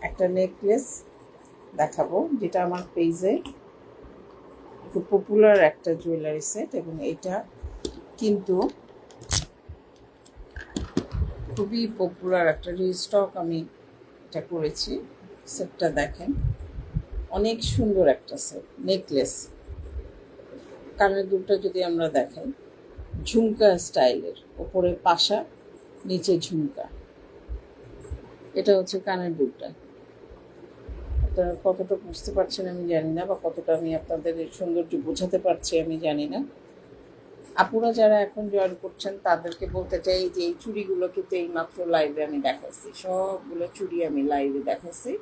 একটা নেকলেস দেখাবো, যেটা আমার পেজে খুব পপুলার একটা জুয়েলারি সেট, এবং এটা কিন্তু খুবই পপুলার একটা রিস্টক আমি এটা করেছি। সেটটা দেখেন, অনেক সুন্দর একটা সেট নেকলেস। কানের দুলটা যদি আমরা দেখাই, ঝুমকা স্টাইলের, ওপরে পাশা, নিচে ঝুমকা। এটা হচ্ছে কানের দুলটা। আপনারা কতটা বুঝতে পারছেন আমি জানি না, বা কতটা আমি আপনাদের সৌন্দর্য বোঝাতে পারছি আমি জানি না। আপুরা যারা এখন জয়েন করছেন তাদেরকে বলতে চাই যে এই চুড়িগুলো কিন্তু এই মাত্র লাইভে আমি দেখাচ্ছি, সবগুলো চুড়ি আমি লাইভে দেখাচ্ছি।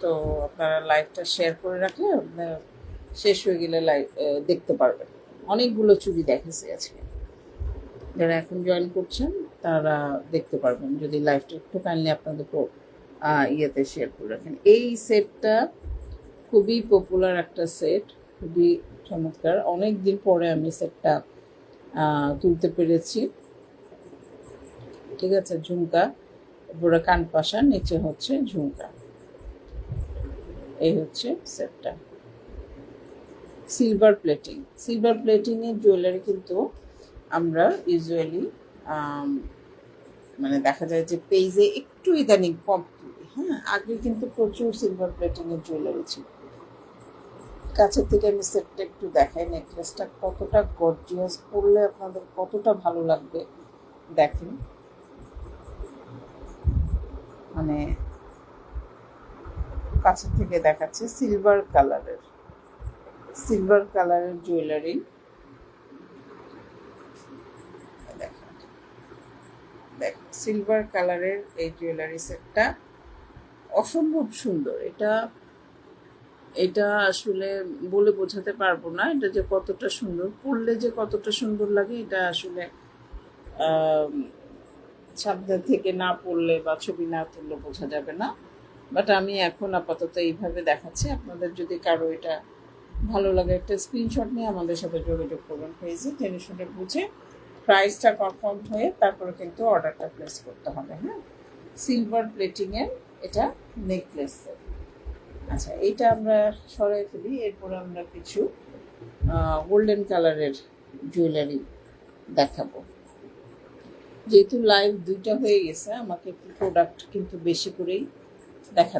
তো আপনারা লাইভটা শেয়ার করে রাখলে আপনারা শেষ হয়ে গেলে লাইভ দেখতে পারবেন। অনেকগুলো চুড়ি দেখাচ্ছি আজকে, যারা এখন জয়েন করছেন তারা দেখতে পারবেন যদি লাইভটা একটু কাইন্ডলি আপনাদের ইয়েতে শেয়ার করে রাখেন। এই সেটটা খুবই পপুলার একটা সেট, খুবই চমৎকার। অনেক দিন পরে আমি সেটটা তুলতে পেরেছি। ঠিক আছে, ঝুমকা, উপরে কান পাশা, নিচে হচ্ছে ঝুমকা। এই হচ্ছে সেটটা। সিলভার প্লেটিংয়ের জুয়েলারি কিন্তু আমরা ইউজুয়ালি মানে দেখা যায় যে পেজে একটু ইদানিং কম তুলি। হ্যাঁ, আগে কিন্তু প্রচুর সিলভার প্লেটিংয়ের জুয়েলারি ছিল। কাছের থেকে আমি সেটটা একটু দেখাই, নেকলেসটা কতটা গর্জিয়াস, পরলে আপনাদের কতটা ভালো লাগবে দেখেন। মানে কাছের থেকে দেখাচ্ছে, সিলভার কালারের জুয়েলারি। দেখ, সিলভার কালারের এই জুয়েলারি সেটটা অসম্ভব সুন্দর। এটা আসলে বলে বোঝাতে পারবো না, এটা যে কতটা সুন্দর, পরলে যে কতটা সুন্দর লাগে এটা আসলে সামনে থেকে না পড়লে বা ছবি না তুললে বোঝা যাবে না। বাট আমি এখন আপাতত এইভাবে দেখাচ্ছি। আপনাদের যদি কারো এটা ভালো লাগে, একটা স্ক্রিনশট নিয়ে আমাদের সাথে যোগাযোগ করবেন পেজে, জেনে শুনে বুঝে প্রাইসটা কনফার্ম হয়ে তারপরে কিন্তু অর্ডারটা প্লেস করতে হবে। হ্যাঁ, সিলভার প্লেটিংয়ের এটা নেকলেস। আচ্ছা, এইটা আমরা সরাই ফেলি। এরপরে আমরা কিছু গোল্ডেন কালারের জুয়েলারি দেখাবো। যেহেতু লাইভ দুইটা হয়ে গেছে, আমাকে একটু প্রোডাক্ট কিন্তু বেশি করেই দেখা